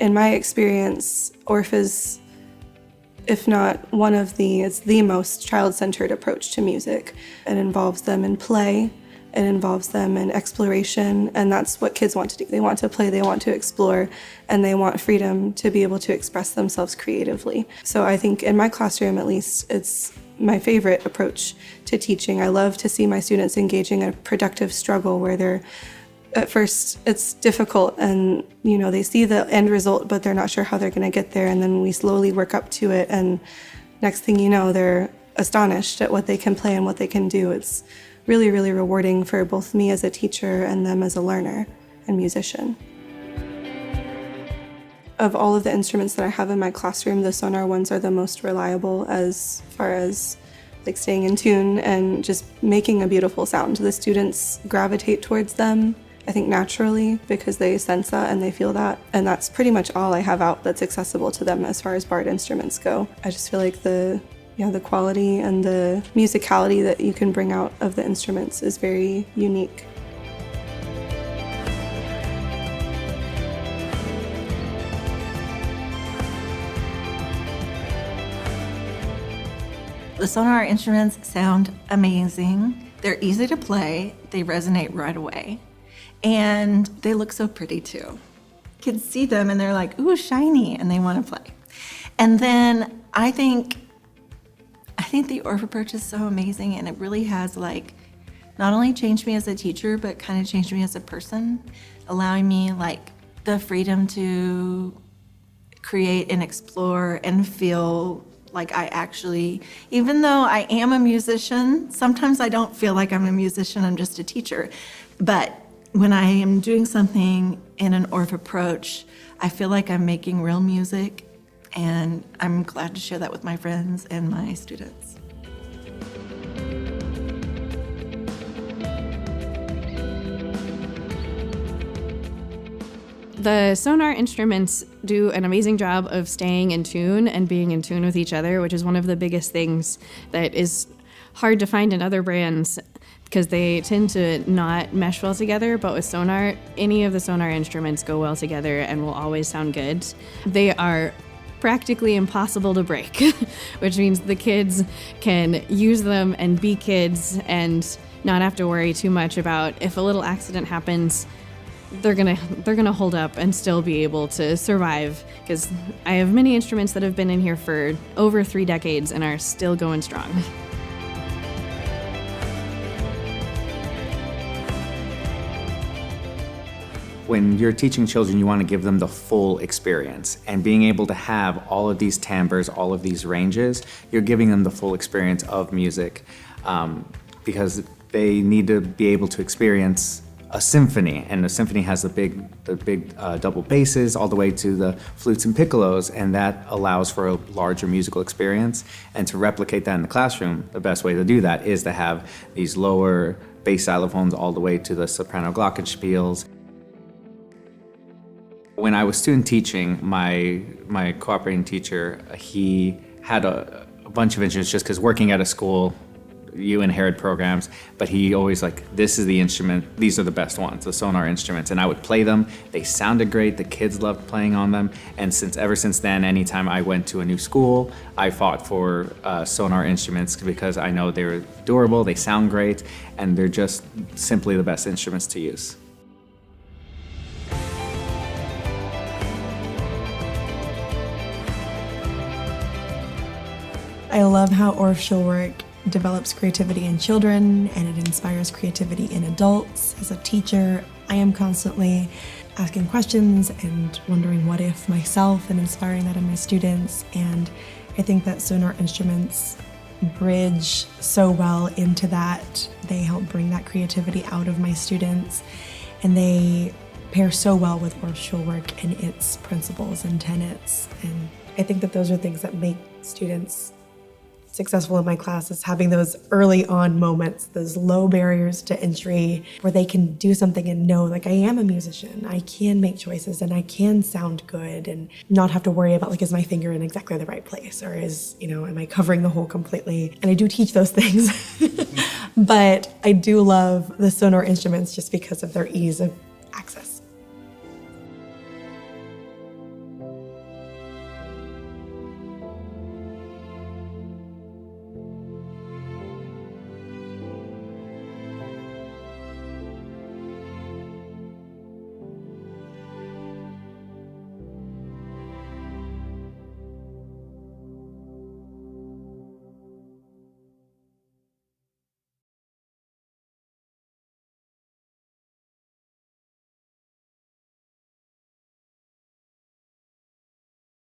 In my experience, Orff is, if not it's the most child-centered approach to music. It involves them in play, it involves them in exploration, and that's what kids want to do. They want to play, they want to explore, and they want freedom to be able to express themselves creatively. So I think in my classroom, at least, it's my favorite approach to teaching. I love to see my students engaging in a productive struggle where at first it's difficult and they see the end result, but they're not sure how they're going to get there, and then we slowly work up to it, and next thing you know, they're astonished at what they can play and what they can do. It's really, really rewarding for both me as a teacher and them as a learner and musician. Of all of the instruments that I have in my classroom, the Sonar ones are the most reliable as far as staying in tune and just making a beautiful sound. The students gravitate towards them, I think, naturally, because they sense that and they feel that. And that's pretty much all I have out that's accessible to them as far as barred instruments go. I just feel like the quality and the musicality that you can bring out of the instruments is very unique. The Sonar instruments sound amazing. They're easy to play. They resonate right away. And they look so pretty too. Kids see them and they're like, ooh, shiny, and they want to play. And then I think the Orff approach is so amazing, and it really has not only changed me as a teacher, but kind of changed me as a person, allowing me the freedom to create and explore and feel like I actually, even though I am a musician, sometimes I don't feel like I'm a musician, I'm just a teacher. But when I am doing something in an Orff approach, I feel like I'm making real music, and I'm glad to share that with my friends and my students. The Sonar instruments do an amazing job of staying in tune and being in tune with each other, which is one of the biggest things that is hard to find in other brands because they tend to not mesh well together. But with Sonar, any of the Sonar instruments go well together and will always sound good. They are practically impossible to break, which means the kids can use them and be kids and not have to worry too much about if a little accident happens. They're gonna hold up and still be able to survive, because I have many instruments that have been in here for over 3 decades and are still going strong. When you're teaching children, you want to give them the full experience, and being able to have all of these timbres, all of these ranges, you're giving them the full experience of music, because they need to be able to experience a symphony, and a symphony has the big double basses all the way to the flutes and piccolos, and that allows for a larger musical experience. And to replicate that in the classroom, the best way to do that is to have these lower bass xylophones all the way to the soprano glockenspiels. When I was student teaching, my cooperating teacher, he had a bunch of instruments, just because working at a school, you inherit programs, but he always this is the instrument, these are the best ones, the Sonar instruments, and I would play them. They sounded great, the kids loved playing on them, and ever since then, anytime I went to a new school, I fought for Sonar instruments, because I know they're durable, they sound great, and they're just simply the best instruments to use. I love how Orff Schulwerk develops creativity in children, and it inspires creativity in adults. As a teacher, I am constantly asking questions and wondering what if myself, and inspiring that in my students. And I think that Sonar instruments bridge so well into that. They help bring that creativity out of my students, and they pair so well with Orff Schulwerk and its principles and tenets. And I think that those are things that make students successful in my classes, having those early on moments, those low barriers to entry where they can do something and know, I am a musician, I can make choices and I can sound good, and not have to worry about is my finger in exactly the right place, or am I covering the hole completely? And I do teach those things, but I do love the Sonar instruments just because of their ease of access.